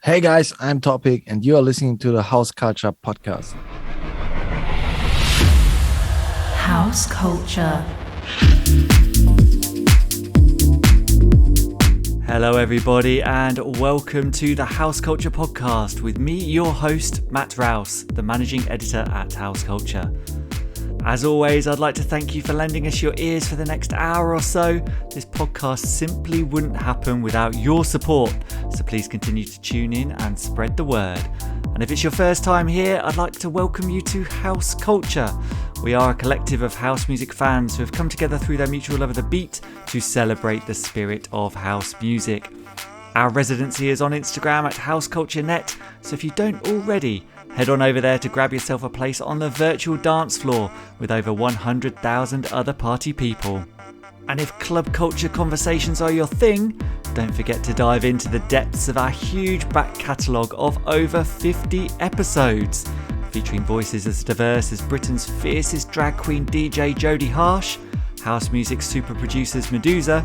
Hey guys, I'm Topic, and you are listening to the House Culture Podcast. House culture. Hello, everybody, and welcome to the House Culture Podcast with me, your host, Matt Rouse, the managing editor at House Culture. As always, I'd like to thank you for lending us your ears for the next hour or so. This podcast simply wouldn't happen without your support, so please continue to tune in and spread the word. And if it's your first time here, I'd like to welcome you to House Culture. We are a collective of house music fans who have come together through their mutual love of the beat to celebrate the spirit of house music. Our residency is on Instagram at houseculturenet, so if you don't already, head on over there to grab yourself a place on the virtual dance floor with over 100,000 other party people. And if club culture conversations are your thing, don't forget to dive into the depths of our huge back catalogue of over 50 episodes, featuring voices as diverse as Britain's fiercest drag queen DJ Jodie Harsh, house music super producers Medusa,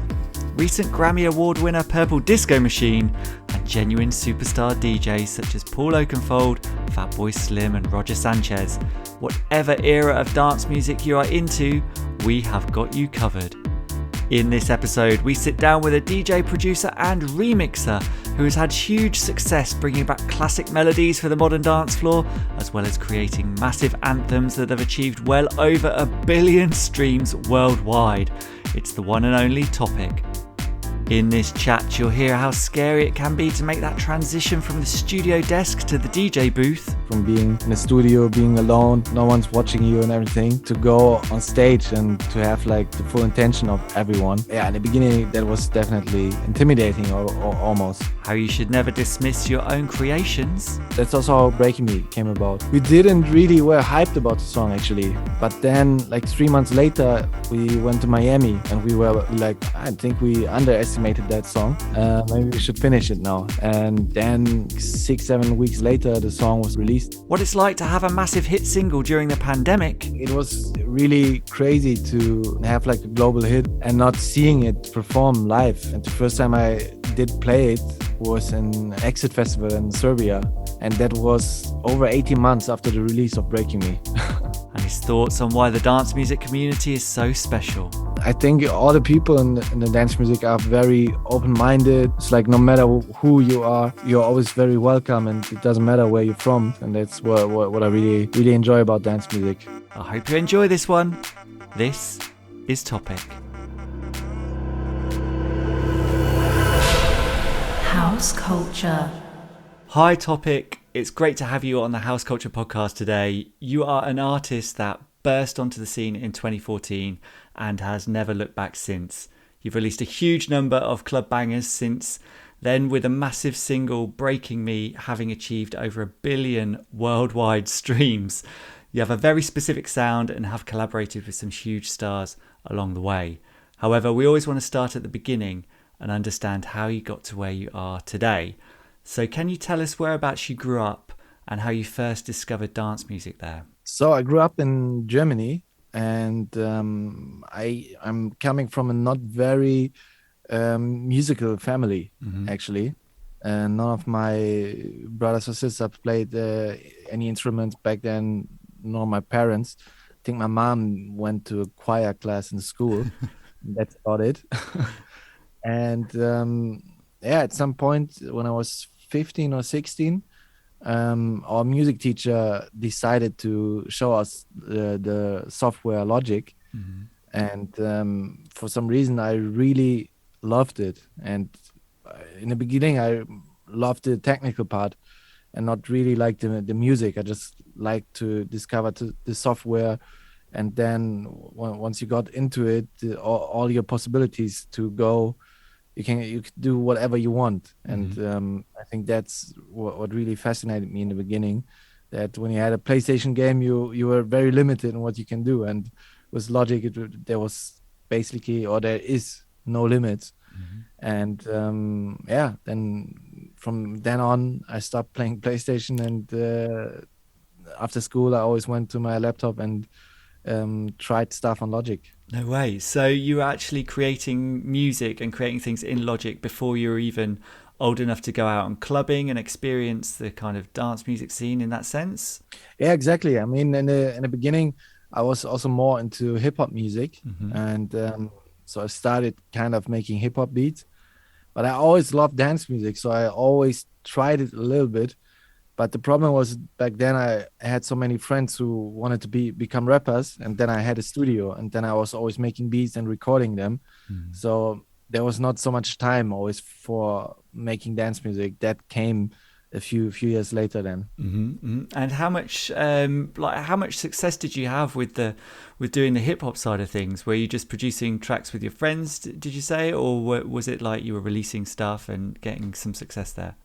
recent Grammy Award winner Purple Disco Machine, and genuine superstar DJs such as Paul Oakenfold, Fatboy Slim and Roger Sanchez. Whatever era of dance music you are into, we have got you covered. In this episode, we sit down with a DJ, producer and remixer who has had huge success bringing back classic melodies for the modern dance floor, as well as creating massive anthems that have achieved well over 1 billion streams worldwide. It's the one and only Topic. In this chat, you'll hear how scary it can be to make that transition from the studio desk to the DJ booth. From being in the studio, being alone, no one's watching you and everything, to go on stage and to have like the full intention of everyone. Yeah, in the beginning, that was definitely intimidating or almost. How you should never dismiss your own creations. That's also how Breaking Me came about. We didn't really were hyped about the song actually, but then like 3 months later, we went to Miami and we were like, I think we underestimated that song. Maybe we should finish it now. And then 6-7 weeks later, the song was released. What it's like to have a massive hit single during the pandemic. It was really crazy to have like a global hit and not seeing it perform live. And the first time I did play it was in Exit Festival in Serbia. And that was over 18 months after the release of Breaking Me. And his thoughts on why the dance music community is so special. I think all the people in the dance music are very open-minded. It's like no matter who you are, you're always very welcome, and it doesn't matter where you're from. And that's what I really enjoy about dance music. I hope you enjoy this one. This is Topic. House culture. Hi Topic, it's great to have you on the House Culture Podcast today. You are an artist that burst onto the scene in 2014 and has never looked back since. You've released a huge number of club bangers since then, with a massive single, Breaking Me, having achieved over 1 billion worldwide streams. You have a very specific sound and have collaborated with some huge stars along the way. However, we always want to start at the beginning and understand how you got to where you are today. So can you tell us whereabouts you grew up and how you first discovered dance music there? So I grew up in Germany, and I'm coming from a not very musical family, actually. And none of my brothers or sisters played any instruments back then, nor my parents. I think my mom went to a choir class in school. That's about it. And at some point when I was 15 or 16, our music teacher decided to show us the software Logic. And for some reason I really loved it. And in the beginning I loved the technical part and not really like the music. I just liked to discover the software. And then once you got into it, all your possibilities to go, you can do whatever you want. And I think that's what really fascinated me in the beginning, that when you had a PlayStation game, you were very limited in what you can do. And with Logic, there was basically, or there is no limits. And then from then on, I stopped playing PlayStation. And after school, I always went to my laptop and tried stuff on Logic. No way. So you were actually creating music and creating things in Logic before you were even old enough to go out on clubbing and experience the kind of dance music scene in that sense? Yeah, exactly. I mean, in the beginning, I was also more into hip hop music, Mm-hmm. and so I started kind of making hip hop beats. But I always loved dance music, so I always tried it a little bit. But the problem was back then I had so many friends who wanted to become rappers, and then I had a studio, and then I was always making beats and recording them. So there was not so much time always for making dance music. That came a few years later then. Mm-hmm. And how much success did you have with doing the hip hop side of things? Were you just producing tracks with your friends, did you say, or was it like you were releasing stuff and getting some success there?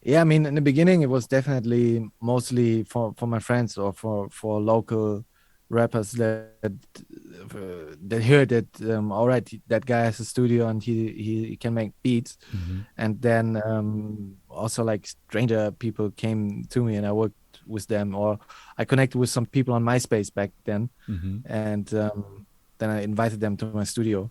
Yeah, I mean, in the beginning, it was definitely mostly for my friends or for local rappers that heard that all right, that guy has a studio and he can make beats, Mm-hmm. and then also like stranger people came to me and I worked with them, or I connected with some people on MySpace back then, Mm-hmm. and then I invited them to my studio.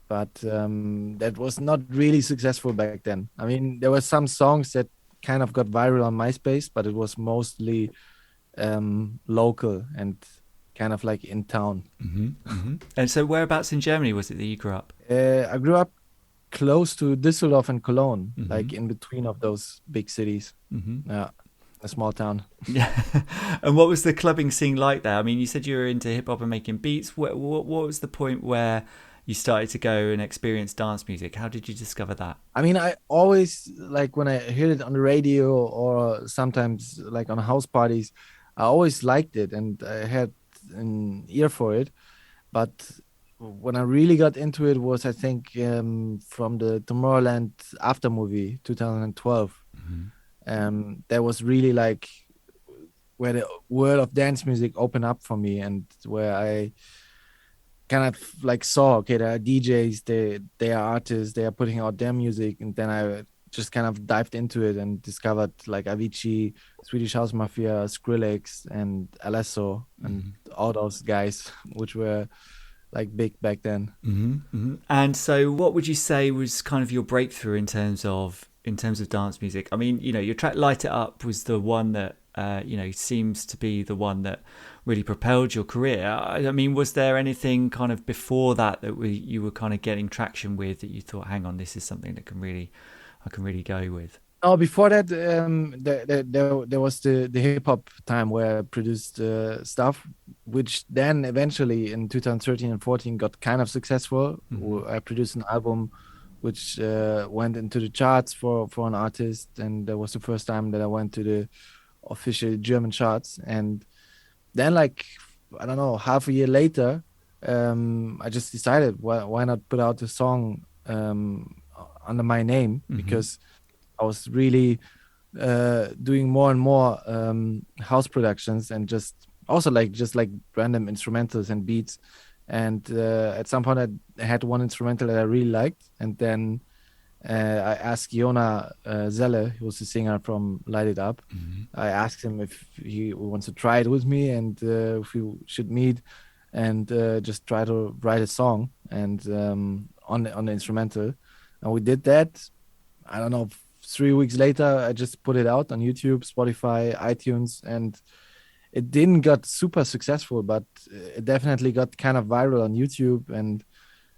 But that was not really successful back then. I mean, there were some songs that kind of got viral on MySpace, but it was mostly local and kind of like in town. Mm-hmm. Mm-hmm. And so, whereabouts in Germany was it that you grew up? I grew up close to Düsseldorf and Cologne, Mm-hmm. like in between of those big cities. Mm-hmm. Yeah, a small town. Yeah. And what was the clubbing scene like there? I mean, you said you were into hip hop and making beats. What was the point where you started to go and experience dance music? How did you discover that? I mean, I always like when I heard it on the radio or sometimes like on house parties, I always liked it and I had an ear for it. But when I really got into it was, I think, from the Tomorrowland after movie 2012. Mm-hmm. That was really like where the world of dance music opened up for me, and where I kind of like saw, okay, there are DJs, they are artists, they are putting out their music, and then I just kind of dived into it and discovered like Avicii, Swedish House Mafia, Skrillex, and Alesso, and all those guys, which were like big back then. Mm-hmm. Mm-hmm. And so, what would you say was kind of your breakthrough in terms of dance music? I mean, your track "Light It Up" was the one that seems to be the one that really propelled your career. I mean, was there anything kind of before that you were kind of getting traction with that you thought, hang on, this is something that I can really go with? Oh, before that, there was the hip hop time where I produced stuff, which then eventually in 2013 and 14 got kind of successful. Mm-hmm. I produced an album which went into the charts for an artist, and that was the first time that I went to the official German charts. And then, like, I don't know, half a year later, I just decided why not put out a song under my name, Mm-hmm. because I was really doing more and more house productions and just like random instrumentals and beats. And at some point, I had one instrumental that I really liked, and then I asked Jona Zelle, who was the singer from Light It Up. Mm-hmm. I asked him if he wants to try it with me and if we should meet and just try to write a song and on the instrumental. And we did that. I don't know. 3 weeks later, I just put it out on YouTube, Spotify, iTunes, and it didn't got super successful, but it definitely got kind of viral on YouTube. And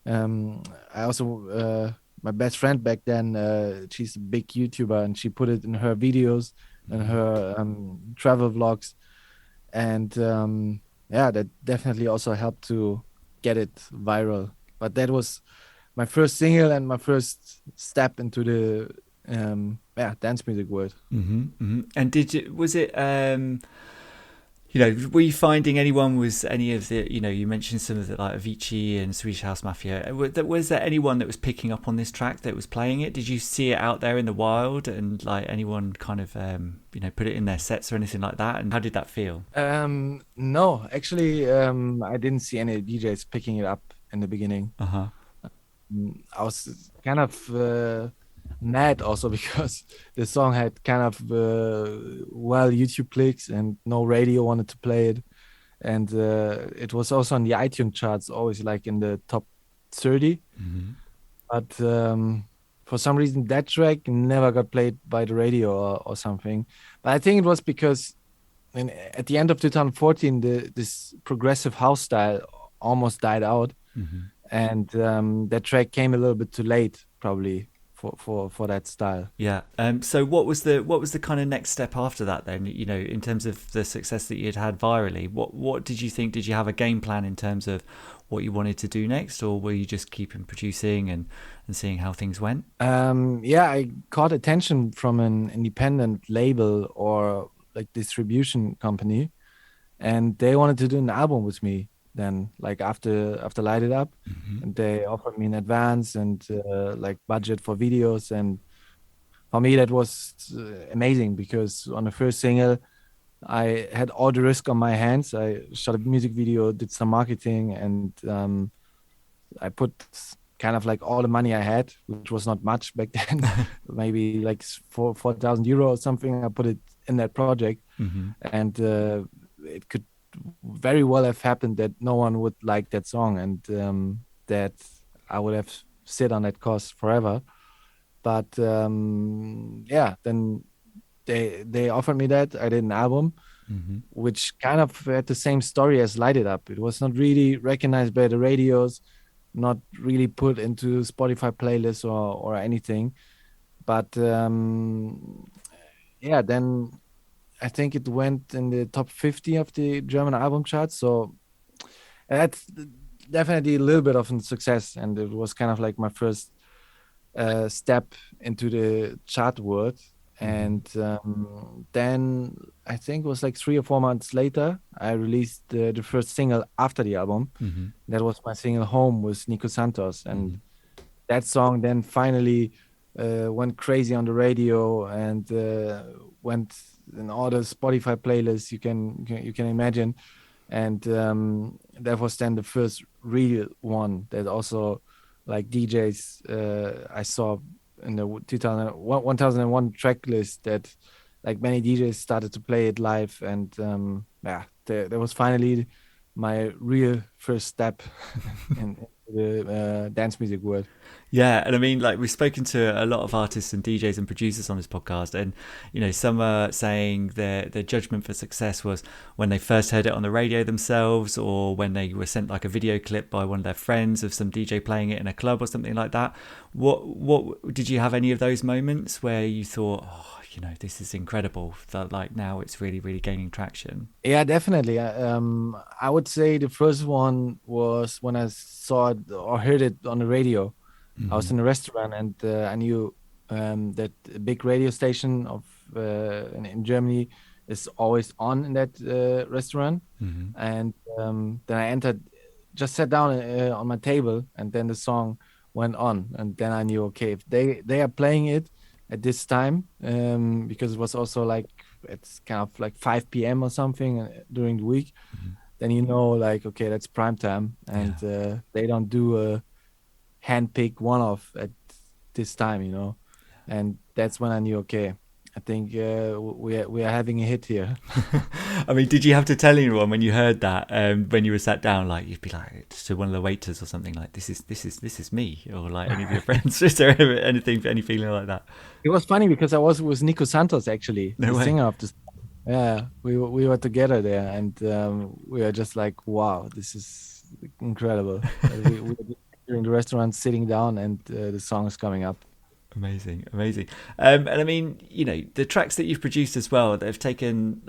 I also my best friend back then, she's a big YouTuber, and she put it in her videos and her travel vlogs, and yeah, that definitely also helped to get it viral. But that was my first single and my first step into the dance music world. Mm-hmm. Mm-hmm. And were you finding was any of the, you mentioned some of the like Avicii and Swedish House Mafia. Was there anyone that was picking up on this track that was playing it? Did you see it out there in the wild and like anyone kind of, put it in their sets or anything like that? And how did that feel? No, actually, I didn't see any DJs picking it up in the beginning. Uh-huh. I was kind of mad also because the song had kind of YouTube clicks and no radio wanted to play it, and it was also on the iTunes charts, always like in the top 30. Mm-hmm. But for some reason that track never got played by the radio or something. But I think it was because at the end of 2014, this progressive house style almost died out, and that track came a little bit too late, probably for that style. Yeah. So what was the kind of next step after that then? In terms of the success that you'd had virally, what did you think? Did you have a game plan in terms of what you wanted to do next, or were you just keeping producing and seeing how things went? Yeah, I caught attention from an independent label or like distribution company, and they wanted to do an album with me then, like after Light It Up, and they offered me an advance and like budget for videos. And for me that was amazing, because on the first single I had all the risk on my hands. I shot a music video, did some marketing, and I put kind of like all the money I had, which was not much back then, maybe like 4,000 euro or something. I put it in that project, and it could very well have happened that no one would like that song, and that I would have sit on that cost forever. But yeah, then they offered me that. I did an album, which kind of had the same story as Light It Up. It was not really recognized by the radios, not really put into Spotify playlists or anything. But yeah, then I think it went in the top 50 of the German album charts. So that's definitely a little bit of a success, and it was kind of like my first step into the chart world. And then I think it was like 3 or 4 months later, I released the first single after the album. That was my single "Home" with Nico Santos, and that song then finally went crazy on the radio, and went in all the Spotify playlists you can imagine. And that was then the first real one that also, like, DJs I saw in the 1001 track list, that like many DJs started to play it live. And yeah, there was finally my real first step in the dance music world. Yeah, and I mean, like, we've spoken to a lot of artists and DJs and producers on this podcast, and some are saying their judgment for success was when they first heard it on the radio themselves, or when they were sent like a video clip by one of their friends of some DJ playing it in a club or something like that. What did you have any of those moments where you thought, oh, this is incredible, that like now it's really, really gaining traction? Yeah, definitely. I would say the first one was when I saw it or heard it on the radio. I was in a restaurant, and I knew that a big radio station in Germany is always on in that restaurant. And then I entered, just sat down on my table, and then the song went on, and then I knew, okay, if they are playing it at this time, because it was also like it's kind of like 5 p.m. or something during the week, then like, okay, that's prime time, and they don't do a handpick one-off at this time. And that's when I knew, okay, I think we are having a hit here. I mean, did you have to tell anyone when you heard that, when you were sat down, like you'd be like to one of the waiters or something, like, this is me, or like any of your friends? Is there any feeling like that? It was funny because I was with Nico Santos, actually, No the way. singer of this. Yeah, we were together there, and we were just like, wow, this is incredible. We were in the restaurant sitting down, and the song is coming up. Amazing. And I mean, the tracks that you've produced as well, they've taken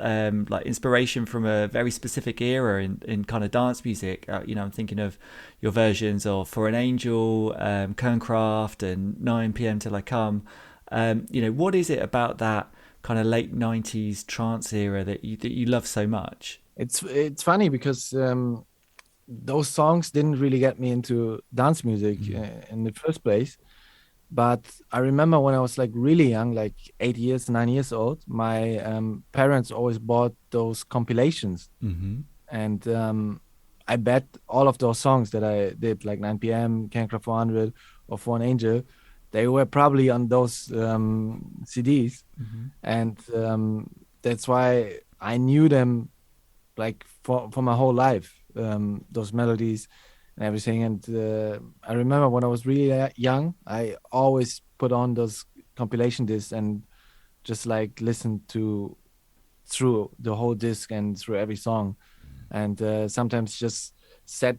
like inspiration from a very specific era in kind of dance music. I'm thinking of your versions of For an Angel, Kernkraft, and 9 p.m. Till I Come. What is it about that kind of late 90s trance era that you love so much? It's funny because those songs didn't really get me into dance music in the first place. But I remember when I was like really young, like 8 years, 9 years old, my parents always bought those compilations. And I bet all of those songs that I did, like 9 p.m., Cancra 400, or For an Angel, they were probably on those CDs. And that's why I knew them like for my whole life, those melodies. and everything. And I remember when I was really young, I always put on those compilation discs and just like listen to through the whole disc and through every song, and sometimes just sat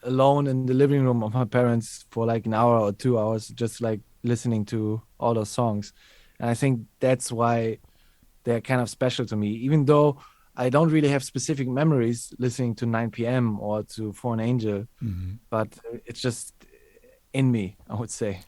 alone in the living room of my parents for like an hour or 2 hours, just like listening to all those songs. And I think that's why they're kind of special to me, even though I don't really have specific memories listening to 9 p.m. or to For an Angel, but it's just in me, I would say.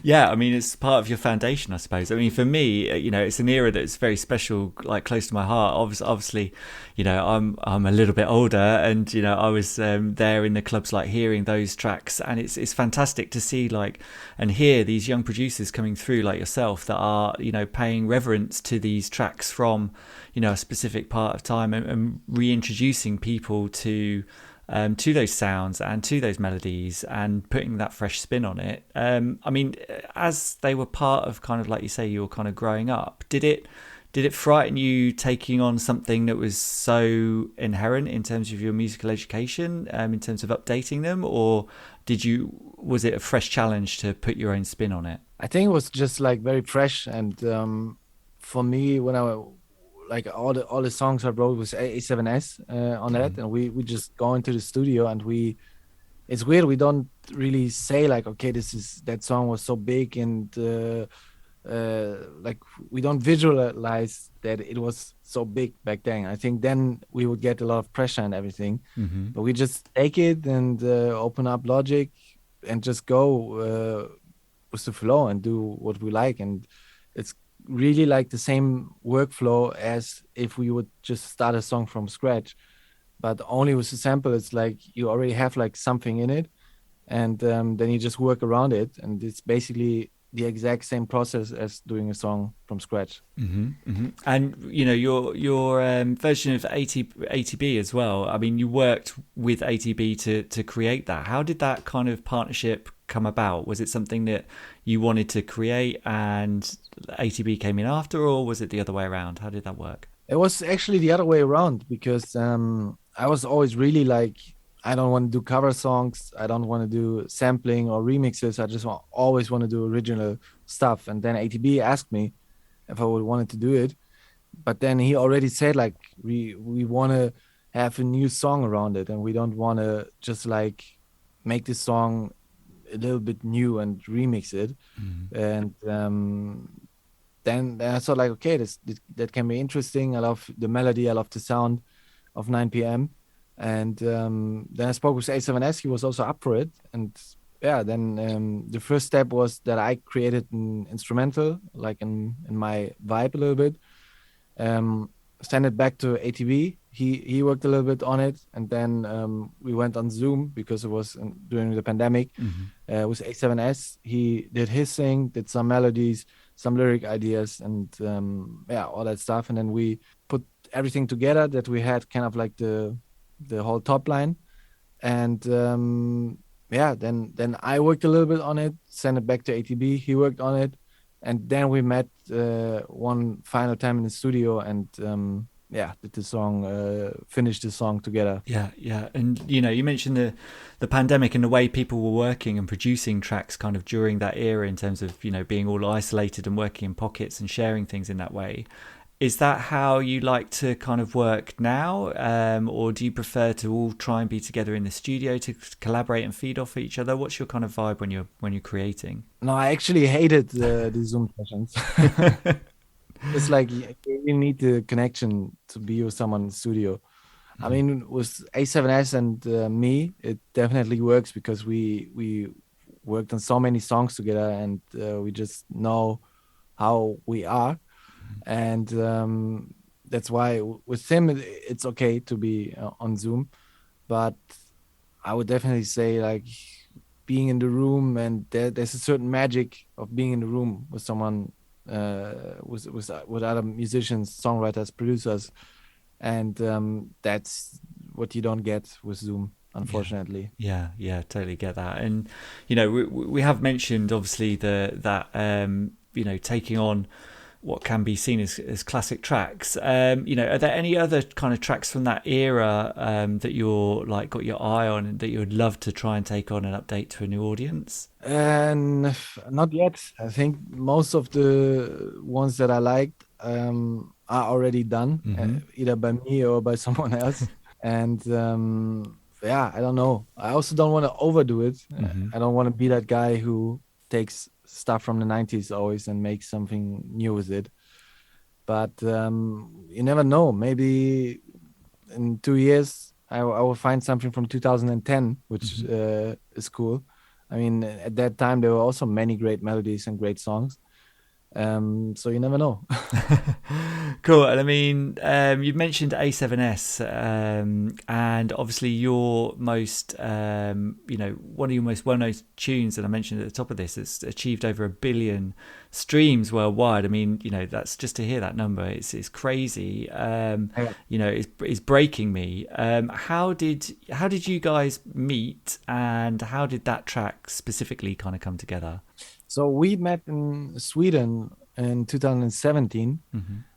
Yeah, I mean, it's part of your foundation, I suppose. I mean, for me, it's an era that's very special, like close to my heart. Obviously, I'm a little bit older, and I was there in the clubs, like hearing those tracks, and it's fantastic to see like and hear these young producers coming through like yourself that are paying reverence to these tracks from a specific part of time, and reintroducing people to those sounds and to those melodies and putting that fresh spin on it. I mean, as they were part of kind of like you say, you were kind of growing up, did it frighten you taking on something that was so inherent in terms of your musical education, in terms of updating them, or was it a fresh challenge to put your own spin on it? I think it was just like very fresh, and for me, when I like all the songs I wrote was A7S on that, and we just go into the studio and it's weird, we don't really say like, okay, that song was so big, and like we don't visualize that it was so big back then. I think then we would get a lot of pressure and everything, but we just take it and open up Logic and just go with the flow and do what we like. And it's really like the same workflow as if we would just start a song from scratch, but only with the sample. It's like you already have like something in it, and then you just work around it, and it's basically the exact same process as doing a song from scratch. And your version of ATB as well. I mean, you worked with ATB to create that. How did that kind of partnership come about? Was it something that you wanted to create and ATB came in after, or was it the other way around? How did that work? It was actually the other way around, because I was always really like, I don't want to do cover songs. I don't want to do sampling or remixes. I just always want to do original stuff. And then ATB asked me if I would wanted to do it, but then he already said like, we want to have a new song around it, and we don't want to just like make this song a little bit new and remix it. And then I thought like, okay, that can be interesting. I love the melody. I love the sound of 9 p.m. And then I spoke with A7S. He was also up for it. And yeah, then the first step was that I created an instrumental, like in my vibe a little bit. Send it back to ATV. He worked a little bit on it, and then we went on Zoom because it was during the pandemic. With A7S, he did his thing, did some melodies, some lyric ideas, and yeah, all that stuff. And then we put everything together that we had, kind of like the whole top line. And yeah, then I worked a little bit on it, sent it back to ATB. He worked on it, and then we met one final time in the studio, and yeah, did the song, finished the song together. Yeah. And you mentioned the pandemic and the way people were working and producing tracks kind of during that era, in terms of being all isolated and working in pockets and sharing things in that way. Is that how you like to kind of work now, or do you prefer to all try and be together in the studio to collaborate and feed off each other? What's your kind of vibe when you're creating? No, I actually hated the Zoom sessions. It's like you need the connection to be with someone in the studio. I mean, with A7S and me, it definitely works because we worked on so many songs together, and we just know how we are. And that's why with him it's okay to be on Zoom, but I would definitely say like being in the room, and there's a certain magic of being in the room with someone, with other musicians, songwriters, producers, and that's what you don't get with Zoom, unfortunately. Yeah, totally get that. And we have mentioned obviously that taking on what can be seen as classic tracks. You know, are there any other kind of tracks from that era that you're like got your eye on and that you would love to try and take on and update to a new audience? And not yet. I think most of the ones that I liked are already done, either by me or by someone else. And yeah, I don't know. I also don't want to overdo it. I don't want to be that guy who takes stuff from the 90s always and makes something new with it. But you never know. Maybe in 2 years, I will find something from 2010, which is cool. I mean, at that time, there were also many great melodies and great songs. So you never know. Cool. And I mean, you mentioned A7S, and obviously your most, you know, one of your most well-known tunes that I mentioned at the top of this has achieved over 1 billion streams worldwide. I mean, you know, that's just to hear that number. It's crazy. You know, it's breaking me. How did you guys meet, and how did that track specifically kind of come together? So we met in Sweden in 2017,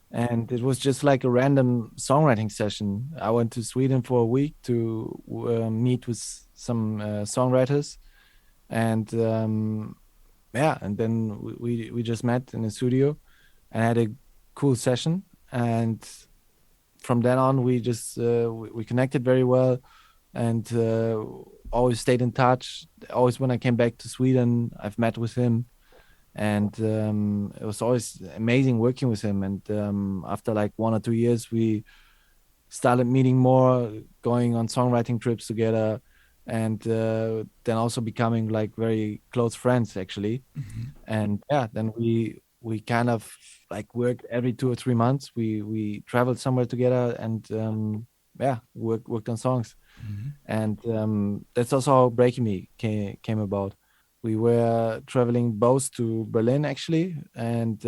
and it was just like a random songwriting session. I went to Sweden for a week to meet with some songwriters, and yeah, and then we just met in the studio and had a cool session. And from then on, we just we connected very well, and always stayed in touch. Always when I came back to Sweden, I've met with him, and it was always amazing working with him. And after like 1 or 2 years, we started meeting more, going on songwriting trips together, and then also becoming like very close friends actually. And yeah, then we kind of like worked every 2 or 3 months. We traveled somewhere together, and yeah, worked on songs. And that's also how Breaking Me came about. We were traveling both to Berlin actually, and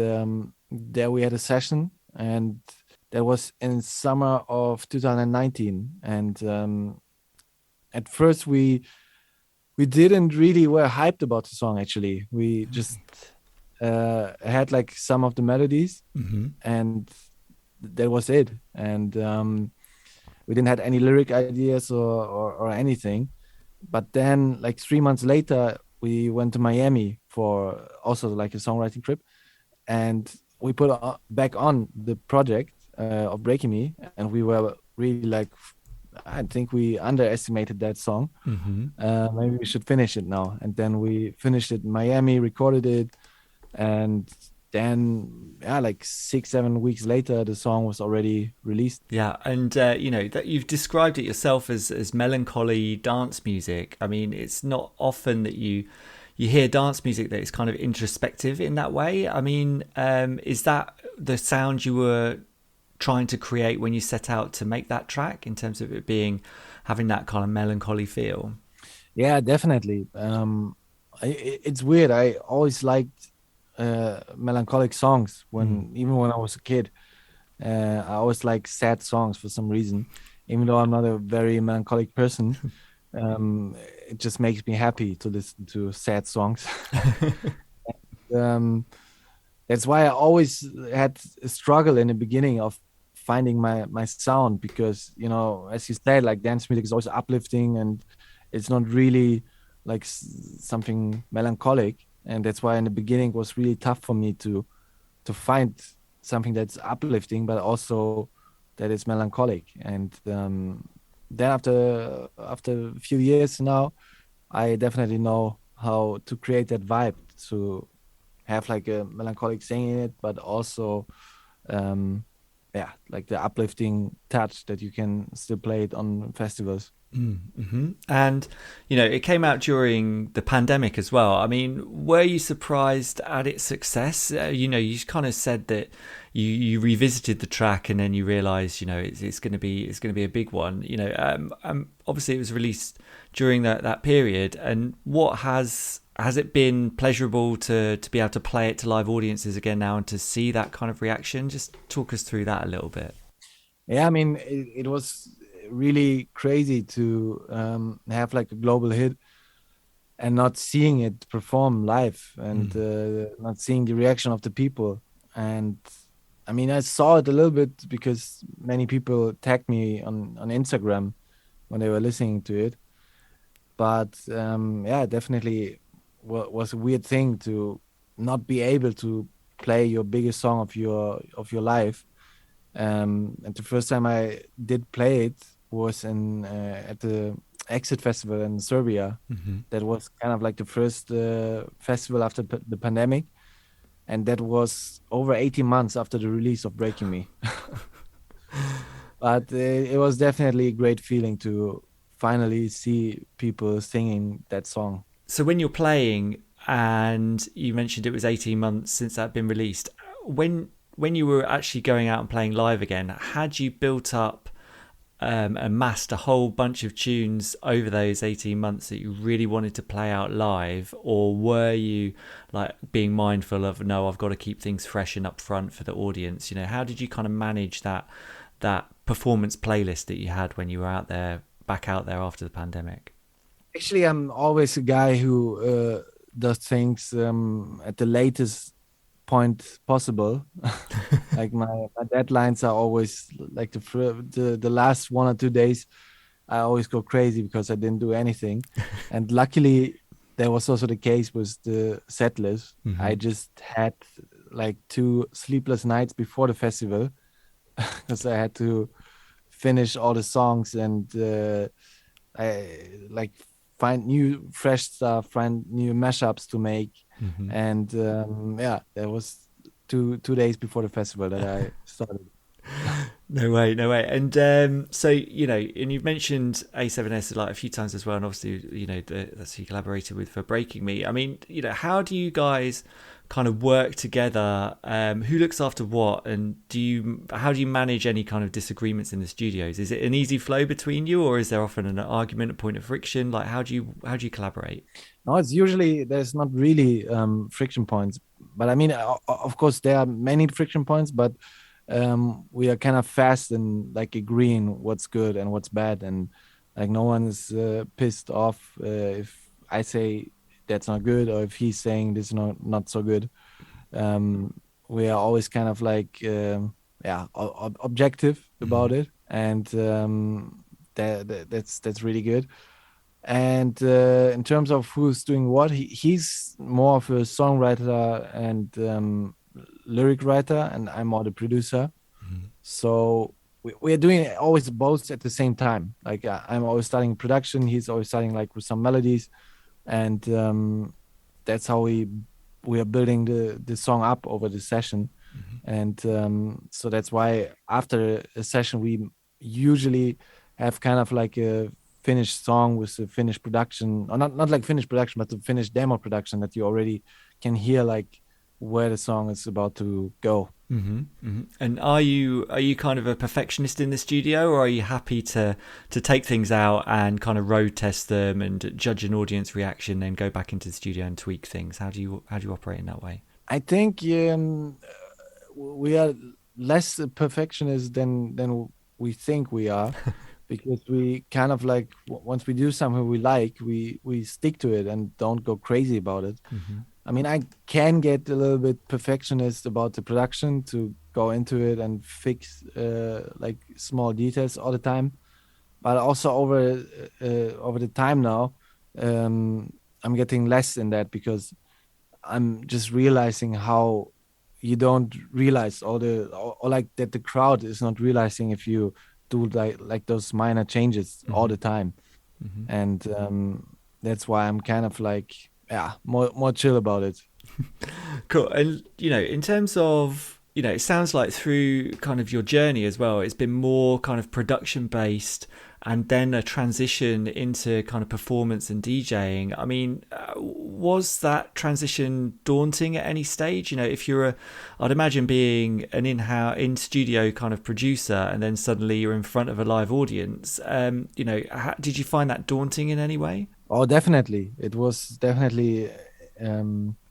there we had a session, and that was in summer of 2019. And at first we didn't really were hyped about the song actually. We just had like some of the melodies, and that was it. And we didn't have any lyric ideas or anything. But then like 3 months later, we went to Miami for also like a songwriting trip, and we put back on the project of Breaking Me, and we were really like, I think we underestimated that song. Maybe we should finish it now. And then we finished it in Miami, recorded it, and then yeah, like 6-7 weeks later, the song was already released. Yeah, and you know that you've described it yourself as melancholy dance music. I mean, it's not often that you hear dance music that is kind of introspective in that way. I mean, is that the sound you were trying to create when you set out to make that track, in terms of it being having that kind of melancholy feel? Yeah, definitely. It's weird. I always liked melancholic songs even when I was a kid. I always like sad songs for some reason, even though I'm not a very melancholic person. It just makes me happy to listen to sad songs. That's why I always had a struggle in the beginning of finding my sound, because you know, as you said, like dance music is always uplifting, and it's not really like something melancholic. And that's why in the beginning it was really tough for me to find something that's uplifting but also that is melancholic. And then after a few years now, I definitely know how to create that vibe, to have like a melancholic thing in it, but also yeah, like the uplifting touch that you can still play it on festivals. And you know, it came out during the pandemic as well. I mean, were you surprised at its success? You know, you kind of said that you revisited the track and then you realized, you know, it's going to be a big one. You know, obviously it was released during that period. And what has it been pleasurable to be able to play it to live audiences again now and to see that kind of reaction? Just talk us through that a little bit. Yeah, I mean, it was really crazy to have like a global hit and not seeing it perform live, and not seeing the reaction of the people. and I mean, I saw it a little bit because many people tagged me on Instagram when they were listening to it. But yeah, definitely was a weird thing to not be able to play your biggest song of your life. And the first time I did play it was in at the Exit Festival in Serbia. Mm-hmm. That was kind of like the first festival after the pandemic, and that was over 18 months after the release of Breaking Me. But it was definitely a great feeling to finally see people singing that song. So when you're playing, and you mentioned it was 18 months since that had been released, when you were actually going out and playing live again, had you built up amassed a whole bunch of tunes over those 18 months that you really wanted to play out live, or were you like being mindful of, no, I've got to keep things fresh and up front for the audience? How did you kind of manage that performance playlist that you had when you were back out there after the pandemic? Actually, I'm always a guy who does things at the latest point possible. Like my deadlines are always like the last 1 or 2 days. I always go crazy because I didn't do anything, and luckily that was also the case with the set list. Mm-hmm. I just had like 2 sleepless nights before the festival because I had to finish all the songs and I like find new fresh stuff, find new mashups to make, Mm-hmm. and yeah, that was two days before the festival that I started. No way, no way. And so, and you've mentioned A7S like a few times as well, and obviously, that's who you collaborated with for Breaking Me. I mean, how do you guys kind of work together? Who looks after what, and how do you manage any kind of disagreements in the studios? Is it an easy flow between you, or is there often an argument, a point of friction? Like, how do you collaborate? No, it's usually there's not really friction points, but I mean, of course, there are many friction points, but we are kind of fast in like agreeing what's good and what's bad, and like no one is pissed off if I say that's not good or if he's saying this is not so good. Um, we are always kind of like yeah, objective Mm-hmm. about it, and that's really good. And in terms of who's doing what, he's more of a songwriter and lyric writer, and I'm more the producer. Mm-hmm. So we're doing always both at the same time. Like I'm always starting production, he's always starting like with some melodies, and that's how we are building the song up over the session. And so that's why after a session we usually have kind of like a finished song with a finished production, or not like finished production, but the finished demo production that you already can hear like where the song is about to go. Mm-hmm, mm-hmm. And are you kind of a perfectionist in the studio, or are you happy to take things out and kind of road test them and judge an audience reaction, then go back into the studio and tweak things? How do you operate in that way? I think we are less perfectionist than we think we are, because we kind of like once we do something we like, we stick to it and don't go crazy about it. Mm-hmm. I mean, I can get a little bit perfectionist about the production to go into it and fix like small details all the time. But also over the time now, um, I'm getting less in that because I'm just realizing how you don't realize or like that the crowd is not realizing if you do like those minor changes all Mm-hmm. the time, Mm-hmm. and that's why I'm kind of like, yeah, more chill about it. Cool. And in terms of, it sounds like through kind of your journey as well, it's been more kind of production based, and then a transition into kind of performance and DJing. I mean, was that transition daunting at any stage? If I'd imagine being an in studio kind of producer, and then suddenly you're in front of a live audience. Did you find that daunting in any way? Oh, definitely. It was definitely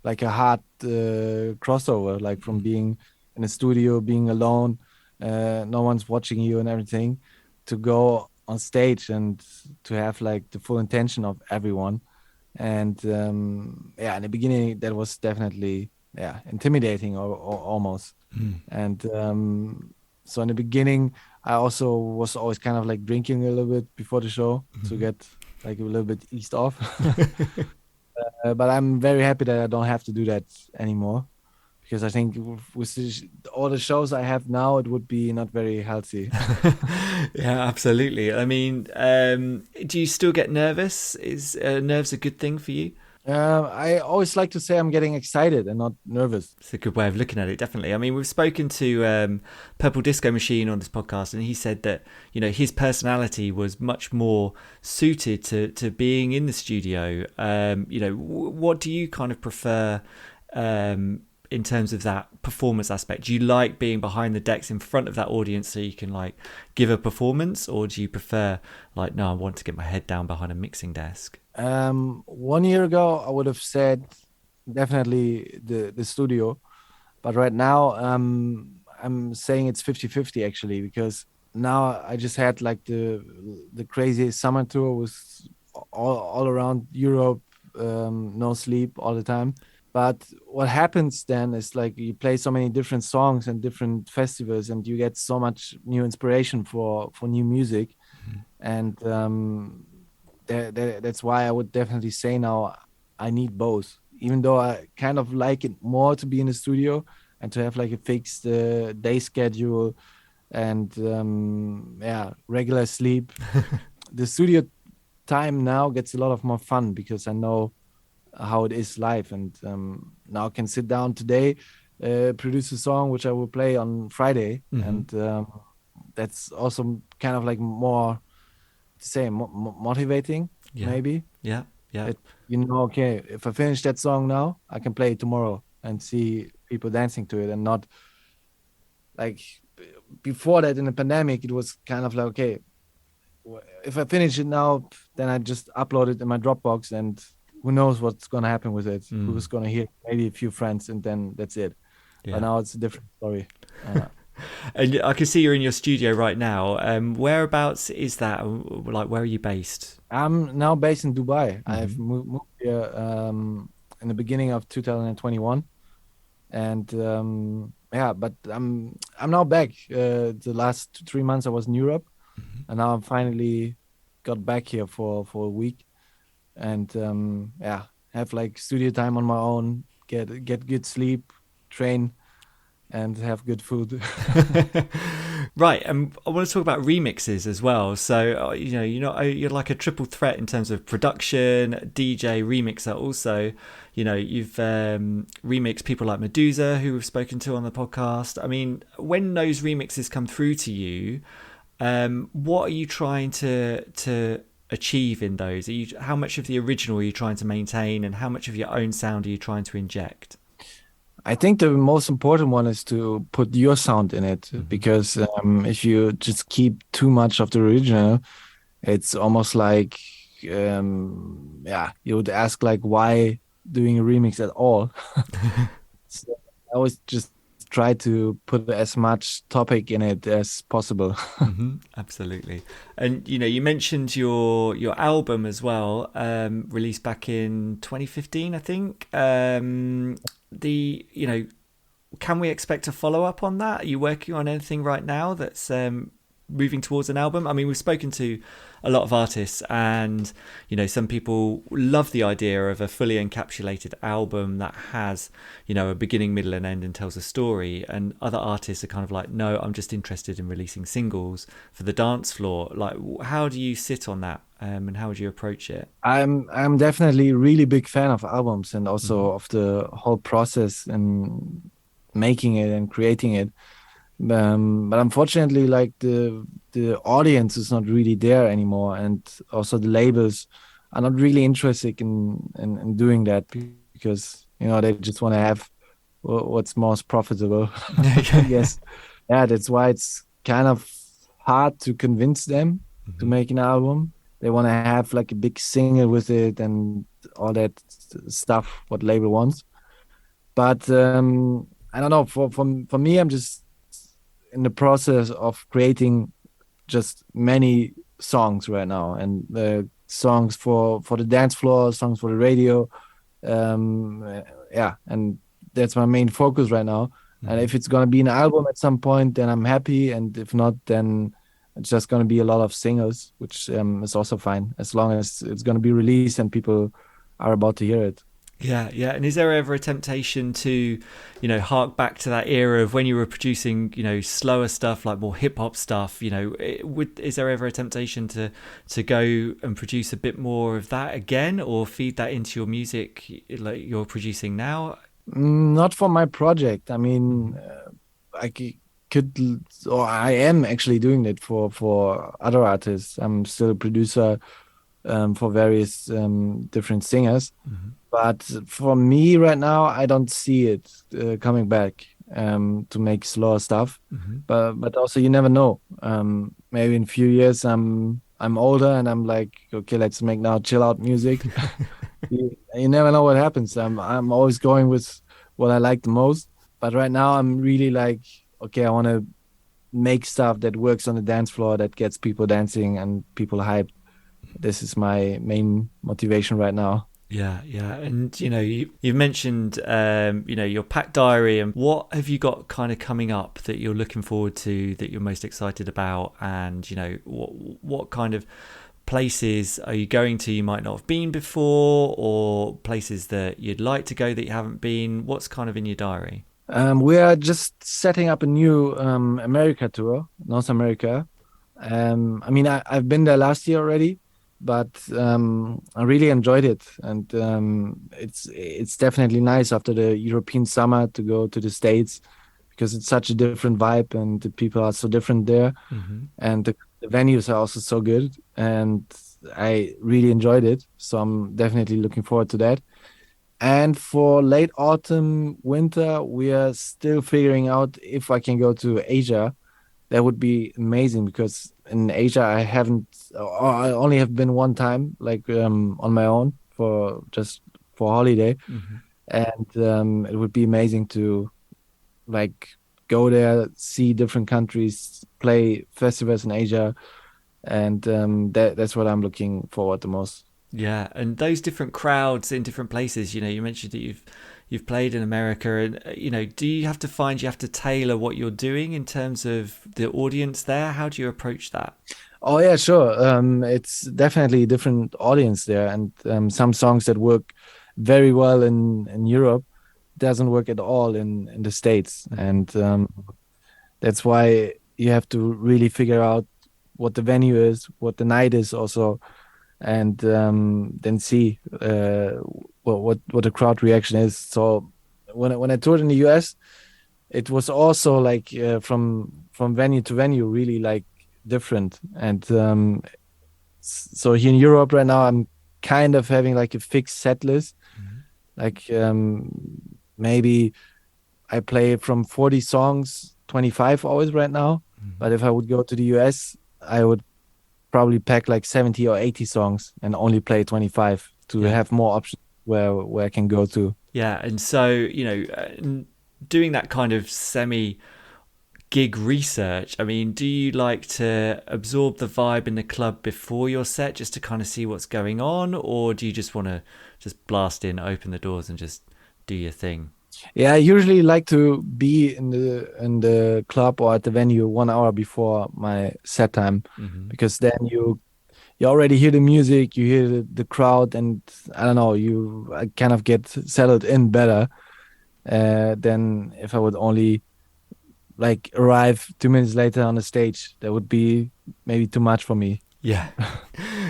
like a hard crossover, like from being in a studio, being alone, no one's watching you and everything, to go on stage and to have like the full attention of everyone. And yeah, in the beginning, that was definitely, yeah, intimidating or almost. And so in the beginning, I also was always kind of like drinking a little bit before the show to get like a little bit eased off. But I'm very happy that I don't have to do that anymore, because I think with all the shows I have now, it would be not very healthy. Yeah, absolutely. I mean, do you still get nervous? Is nerves a good thing for you? I always like to say I'm getting excited and not nervous. It's a good way of looking at it, definitely. I mean, we've spoken to Purple Disco Machine on this podcast, and he said that, you know, his personality was much more suited to being in the studio. You know, what do you kind of prefer in terms of that performance aspect? Do you like being behind the decks in front of that audience so you can like give a performance, or do you prefer like, no, I want to get my head down behind a mixing desk? 1 year ago, I would have said definitely the studio, but right now, I'm saying it's 50-50 actually, because now I just had like the crazy summer tour with all around Europe, no sleep all the time. But what happens then is like you play so many different songs and different festivals, and you get so much new inspiration for new music. And that's why I would definitely say now I need both. Even though I kind of like it more to be in the studio and to have like a fixed day schedule and yeah, regular sleep. The studio time now gets a lot of more fun because I know how it is live, and now I can sit down today, produce a song which I will play on Friday, and that's also kind of like more to say motivating, Yeah, maybe. yeah, yeah. That okay, if I finish that song now, I can play it tomorrow and see people dancing to it, and not like before that in the pandemic. It was kind of like, okay, if I finish it now, then I just upload it in my Dropbox, and who knows what's gonna happen with it? Who's gonna hear it? Maybe a few friends, and then that's it. But Yeah. now it's a different story. And I can see you're in your studio right now. Whereabouts is that? Like, where are you based? I'm now based in Dubai. I've moved here in the beginning of 2021, and yeah, but I'm now back. The last 3 months I was in Europe, and now I'm finally got back here for a week, and yeah, have like studio time on my own, get good sleep, train, and have good food. Right, and I want to talk about remixes as well. So you're like a triple threat in terms of production, DJ, remixer. Also, you've remixed people like Medusa, who we've spoken to on the podcast. I mean, when those remixes come through to you, what are you trying to achieve in those? How much of the original are you trying to maintain, and how much of your own sound are you trying to inject? I think the most important one is to put your sound in it, because if you just keep too much of the original, it's almost like yeah, you would ask like, why doing a remix at all? So I always just try to put as much topic in it as possible. Absolutely. And you mentioned your album as well, released back in 2015, I think. Can we expect a follow up on that? Are you working on anything right now that's moving towards an album? I mean, we've spoken to a lot of artists, and some people love the idea of a fully encapsulated album that has a beginning, middle, and end and tells a story. And other artists are kind of like, no, I'm just interested in releasing singles for the dance floor. Like, how do you sit on that, and how would you approach it? I'm definitely a really big fan of albums, and also of the whole process and making it and creating it. But unfortunately, like the audience is not really there anymore, and also the labels are not really interested in doing that, because they just want to have what's most profitable. I guess. Yeah, that's why it's kind of hard to convince them to make an album. They want to have like a big single with it and all that stuff what label wants. But I don't know. For me, I'm just in the process of creating just many songs right now, and songs for the dance floor, songs for the radio. Yeah, and that's my main focus right now. And if it's gonna be an album at some point, then I'm happy. And if not, then it's just gonna be a lot of singles, which is also fine as long as it's gonna be released and people are about to hear it. Yeah, yeah. And is there ever a temptation to, hark back to that era of when you were producing, slower stuff, like more hip hop stuff? Is there ever a temptation to go and produce a bit more of that again, or feed that into your music like you're producing now? Not for my project. I mean, I could, or I am actually doing it for other artists. I'm still a producer for various different singers. But for me right now, I don't see it coming back to make slower stuff. But also you never know. Maybe in a few years I'm older and I'm like, okay, let's make now chill out music. You never know what happens. I'm always going with what I like the most. But right now I'm really like, okay, I want to make stuff that works on the dance floor, that gets people dancing and people hyped. This is my main motivation right now. Yeah, yeah. And, you've mentioned, your packed diary, and what have you got kind of coming up that you're looking forward to, that you're most excited about? And, what kind of places are you going to you might not have been before, or places that you'd like to go that you haven't been? What's kind of in your diary? We are just setting up a new America tour, North America. I mean, I've been there last year already, but I really enjoyed it, and it's definitely nice after the European summer to go to the States because it's such a different vibe and the people are so different there, and the venues are also so good, and I really enjoyed it. So I'm definitely looking forward to that. And for late autumn, winter, we are still figuring out if I can go to Asia. That would be amazing because in Asia I haven't, or I only have been one time, like on my own for just for holiday, and it would be amazing to like go there, see different countries, play festivals in Asia, and that's what I'm looking forward the most. Yeah, and those different crowds in different places. You mentioned that you've played in America, and do you have to tailor what you're doing in terms of the audience there? How do you approach that? Oh yeah, sure. It's definitely a different audience there, and some songs that work very well in Europe doesn't work at all in the States, and that's why you have to really figure out what the venue is, what the night is, also, and then see what the crowd reaction is. So when I toured in the US, it was also like from venue to venue, really like different. And so here in Europe right now, I'm kind of having like a fixed set list. Like maybe I play from 40 songs, 25 always right now. But if I would go to the US, I would probably pack like 70 or 80 songs and only play 25 to have more options where I can go to. Yeah, and so doing that kind of semi gig research, I mean, do you like to absorb the vibe in the club before your set just to kind of see what's going on, or do you just want to just blast in, open the doors and just do your thing? Yeah, I usually like to be in the club or at the venue 1 hour before my set time, because then you already hear the music, you hear the crowd, and I don't know, you kind of get settled in better than if I would only like arrive 2 minutes later on the stage. That would be maybe too much for me. Yeah.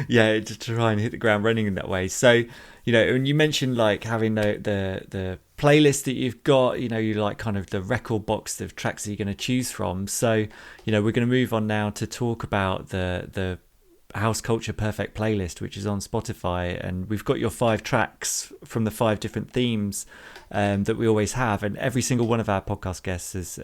Yeah, to try and hit the ground running in that way. So, and you mentioned like having the playlist that you've got, you like kind of the record box of tracks that you're going to choose from. So, we're going to move on now to talk about the House Culture Perfect playlist, which is on Spotify, and we've got your 5 tracks from the 5 different themes that we always have, and every single one of our podcast guests has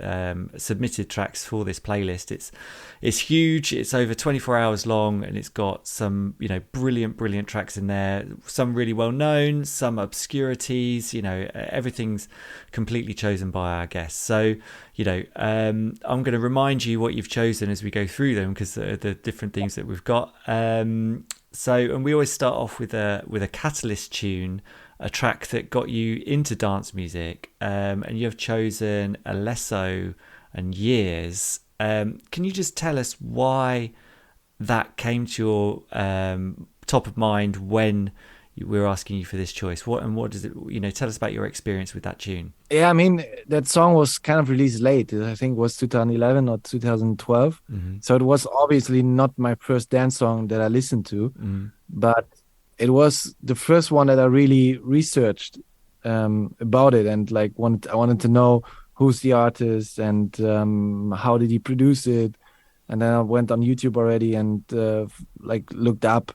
submitted tracks for this playlist. It's huge. It's over 24 hours long, and it's got some brilliant tracks in there, some really well known, some obscurities. Everything's completely chosen by our guests. So I'm going to remind you what you've chosen as we go through them, because the different themes that we've got. And we always start off with a Catalyst tune. a track that got you into dance music, and you have chosen Alesso and Years. Can you just tell us why that came to your top of mind when we were asking you for this choice? What does it, tell us about your experience with that tune. Yeah, I mean, that song was kind of released late. I think it was 2011 or 2012. Mm-hmm. So it was obviously not my first dance song that I listened to, Mm-hmm. but it was the first one that I really researched about it, and like I wanted to know who's the artist and how did he produce it. And then I went on YouTube already and like looked up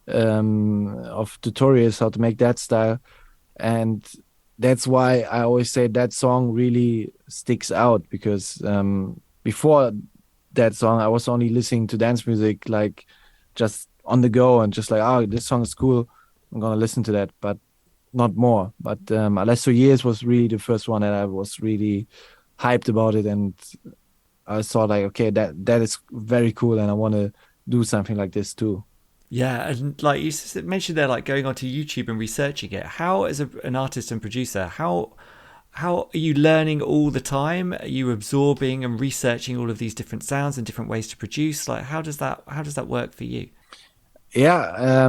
of tutorials how to make that style. And that's why I always say that song really sticks out, because before that song I was only listening to dance music like just on the go and just like, oh, this song is cool, I'm gonna listen to that, but not more. But Alesso Years was really the first one that I was really hyped about it, and I saw like, okay, that is very cool, and I want to do something like this too. Yeah, and like you mentioned there, like going onto YouTube and researching it. How, as an artist and producer, how are you learning all the time? Are you absorbing and researching all of these different sounds and different ways to produce? Like, how does that work for you? Yeah,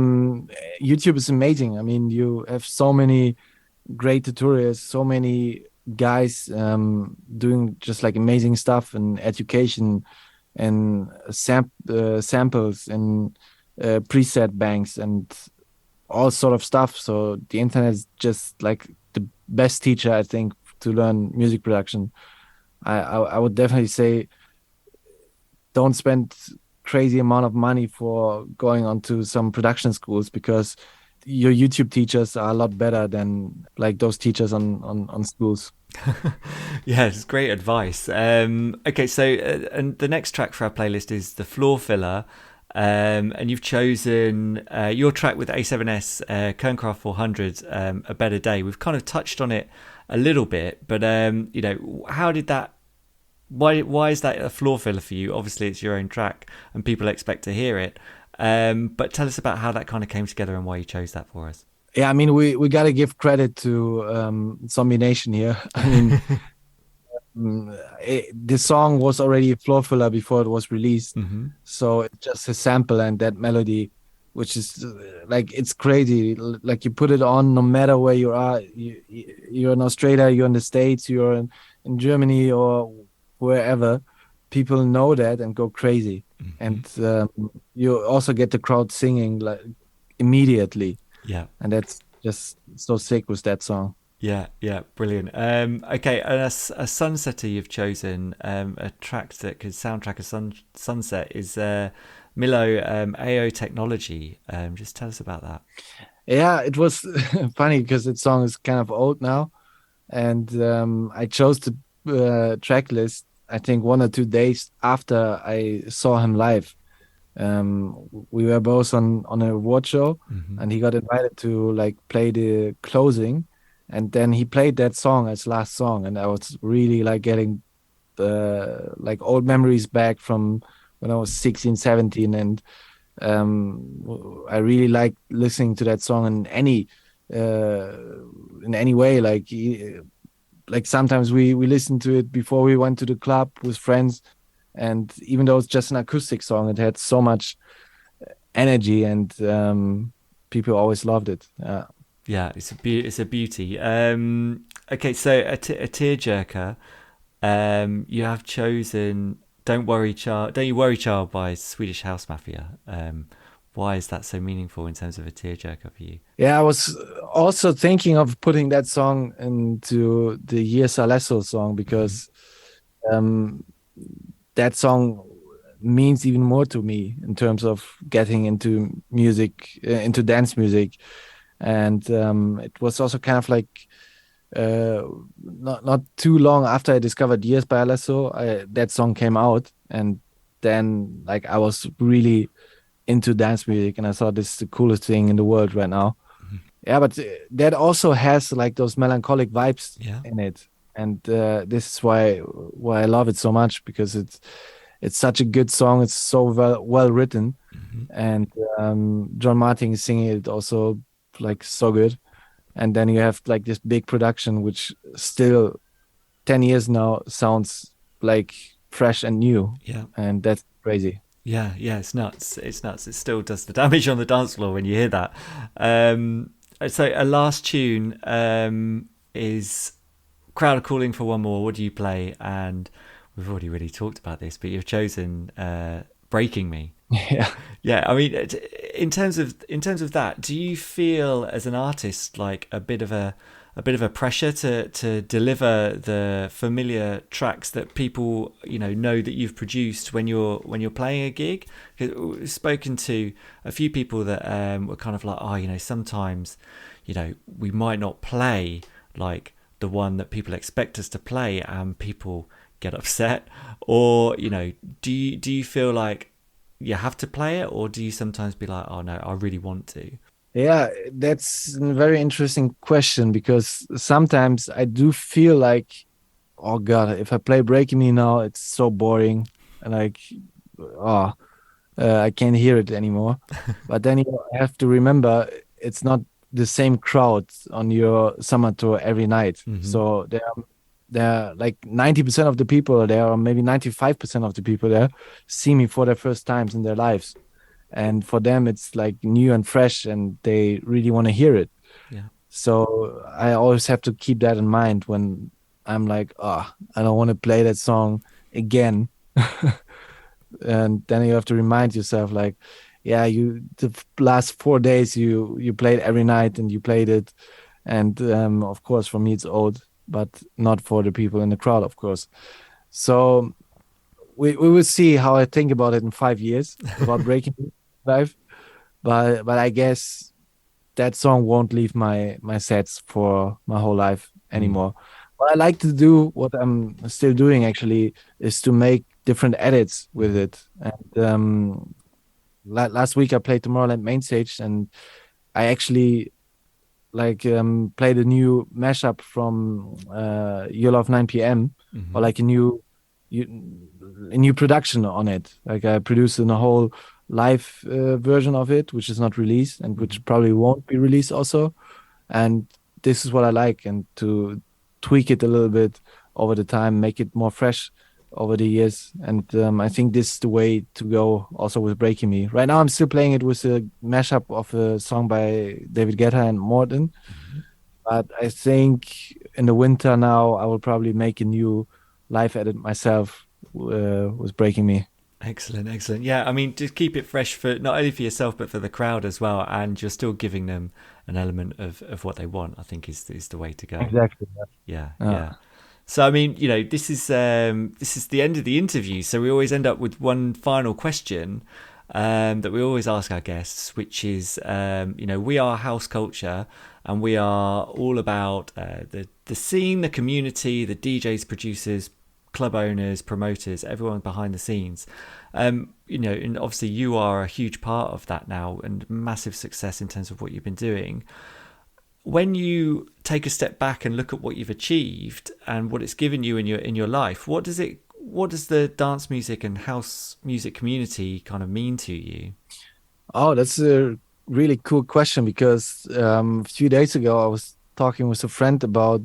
YouTube is amazing. I mean, you have so many great tutorials, so many guys doing just like amazing stuff and education and samples and preset banks and all sort of stuff. So the internet is just like the best teacher, I think, to learn music production. I would definitely say don't spend crazy amount of money for going onto some production schools, because your YouTube teachers are a lot better than like those teachers on schools. Yeah, it's great advice. Okay, so and the next track for our playlist is the Floor Filler, and you've chosen your track with A7S, Kerncraft 400, A Better Day. We've kind of touched on it a little bit, but how did that? Why is that a floor filler for you? Obviously, it's your own track, and people expect to hear it. But tell us about how that kind of came together and why you chose that for us. Yeah, I mean, we got to give credit to Zombie Nation here. I mean, the song was already a floor filler before it was released. Mm-hmm. So it's just a sample and that melody, which is like, it's crazy. Like you put it on no matter where you are. You're in Australia, you're in the States, you're in Germany or wherever. People know that and go crazy. Mm-hmm. And you also get the crowd singing like immediately. Yeah. And that's just so sick with that song. Yeah, brilliant. Okay, and a sunsetter you've chosen, a track that could soundtrack a sunset is Milo AO Technology. Just tell us about that. Yeah, it was funny because that song is kind of old now, and I chose the track list I think 1 or 2 days after I saw him live. We were both on a award show, Mm-hmm. and he got invited to like play the closing, and then he played that song as last song, and I was really like getting like old memories back from when I was 16, 17, and I really like listening to that song in any way. Like sometimes we listened to it before we went to the club with friends, and even though it's just an acoustic song, it had so much energy, and people always loved it. Yeah, it's a beauty. Okay, so a tearjerker. You have chosen "Don't You Worry, Child" by Swedish House Mafia. Why is that so meaningful in terms of a tearjerker for you? Yeah, I was also thinking of putting that song into the Years Alesso song, because that song means even more to me in terms of getting into music, into dance music. And it was also kind of like not too long after I discovered Years by Alesso, that song came out, and then like I was really into dance music, and I thought this is the coolest thing in the world right now. Mm-hmm. Yeah, but that also has like those melancholic vibes Yeah. in it, and this is why I love it so much, because it's such a good song. It's so well written, Mm-hmm. and John Martin is singing it also like so good. and then you have like this big production, which still 10 years now sounds like fresh and new, Yeah. and that's crazy. Yeah, yeah, it's nuts. It's nuts. It still does the damage on the dance floor when you hear that. So a last tune is Crowd are calling for one more. What do you play? And we've already really talked about this, but you've chosen Breaking Me. Yeah. Yeah, I mean, in terms of that, do you feel as an artist like a bit of a pressure to deliver the familiar tracks that people know that you've produced when you're playing a gig? 'Cause we've spoken to a few people that were kind of like, sometimes we might not play like the one that people expect us to play, and people get upset. Or do you feel like you have to play it, or do you sometimes be like, oh no, I really want to? Yeah, that's a very interesting question, because sometimes I do feel like, oh God, if I play Breaking Me now, it's so boring, and like, oh, I can't hear it anymore. But then you have to remember it's not the same crowd on your summer tour every night. Hmm. So there are like 90% of the people there, or maybe 95% of the people there, see me for their first times in their lives. And for them, it's like new and fresh, and they really want to hear it. Yeah. So I always have to keep that in mind when I'm like, oh, I don't want to play that song again. And then you have to remind yourself, like, yeah, last 4 days you played every night, and you played it. And of course, for me it's old, but not for the people in the crowd, of course. So we will see how I think about it in 5 years about Breaking Live. But I guess that song won't leave my sets for my whole life Mm. anymore. What I like to do, what I'm still doing actually, is to make different edits with Mhm. it. And last week I played Tomorrowland main stage, and I actually like played a new mashup from Your Love 9 p.m., or Mhm. like you, a new production on it. Like I produced a whole live version of it, which is not released, and Mhm. which probably won't be released also. And this is what I like, and to tweak it a little bit over the time, make it more fresh over the years. And I think this is the way to go also with Breaking Me. Right now, I'm still playing it with a mashup of a song by David Guetta and Morten. Mhm. But I think in the winter now, I will probably make a new live edit myself with Breaking Me. Excellent, excellent. Yeah, I mean, just keep it fresh for not only for yourself but for the crowd as well, and you're still giving them an element of what they want. I think is the way to go. Exactly. Yeah, Yeah. yeah. So I mean, this is the end of the interview. So we always end up with one final question that we always ask our guests, which is, we are house culture, and we are all about the scene, the community, the DJs, producers, club owners, promoters, everyone behind the scenes. And obviously you are a huge part of that now, and massive success in terms of what you've been doing. When you take a step back and look at what you've achieved and what it's given you in your life, what does the dance music and house music community kind of mean to you? Oh, that's a really cool question, because a few days ago I was talking with a friend about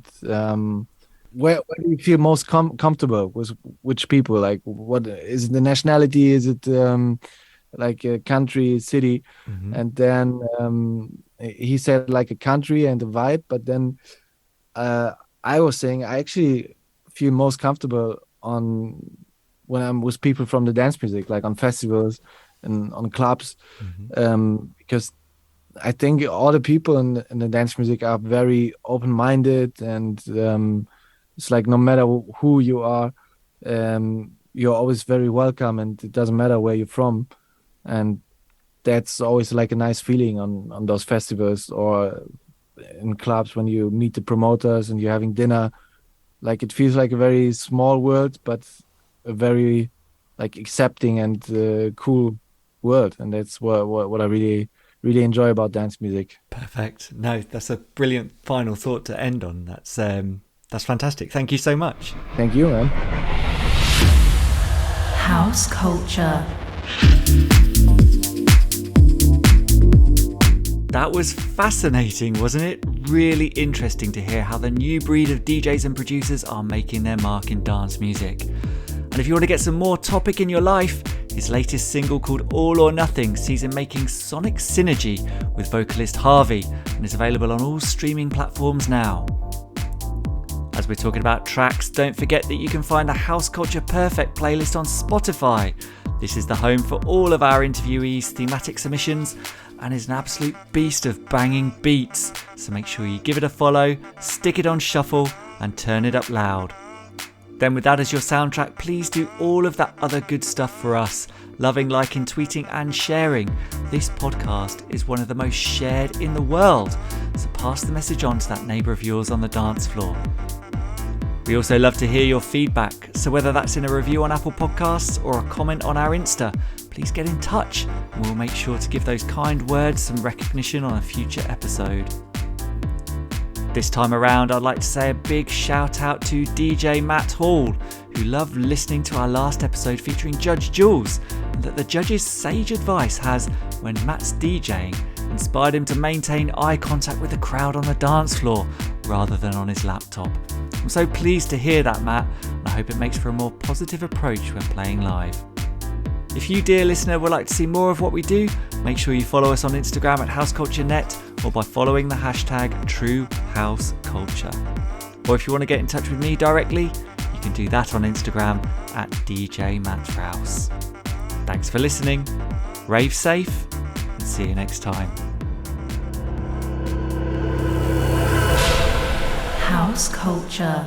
where do you feel most comfortable with which people? Like, what is it, the nationality? Is it like a country, city? Hmm. And then he said like a country and a vibe, but then uh, I was saying I actually feel most comfortable on when I'm with people from the dance music, like on festivals and on clubs, Hmm. because I think all the people in the dance music are very open-minded, and it's like no matter who you are, you're always very welcome, and it doesn't matter where you're from, and that's always like a nice feeling on those festivals or in clubs when you meet the promoters and you're having dinner. Like it feels like a very small world, but a very like accepting and cool world, and that's what I really enjoy about dance music. Perfect. No, that's a brilliant final thought to end on. That's fantastic. Thank you so much. Thank you, man. House culture. That was fascinating, wasn't it? Really interesting to hear how the new breed of DJs and producers are making their mark in dance music. And if you want to get some more Topic in your life, his latest single called All or Nothing sees him making sonic synergy with vocalist Harvey and is available on all streaming platforms now. As we're talking about tracks, don't forget that you can find the House Culture Perfect playlist on Spotify. This is the home for all of our interviewees' thematic submissions and is an absolute beast of banging beats. So make sure you give it a follow, stick it on shuffle and turn it up loud. Then with that as your soundtrack, please do all of that other good stuff for us. Loving, liking, tweeting and sharing. This podcast is one of the most shared in the world. So pass the message on to that neighbour of yours on the dance floor. We also love to hear your feedback. So whether that's in a review on Apple Podcasts or a comment on our Insta, please get in touch and we'll make sure to give those kind words some recognition on a future episode. This time around, I'd like to say a big shout out to DJ Matt Hall, who loved listening to our last episode featuring Judge Jules, and that the judge's sage advice has, when Matt's DJing, inspired him to maintain eye contact with the crowd on the dance floor rather than on his laptop. I'm so pleased to hear that, Matt, and I hope it makes for a more positive approach when playing live. If you, dear listener, would like to see more of what we do, make sure you follow us on Instagram at HouseCultureNet or by following the hashtag TrueHouseCulture. Or if you want to get in touch with me directly, you can do that on Instagram at DJ Matt Rouse. Thanks for listening, rave safe, and see you next time. House Culture.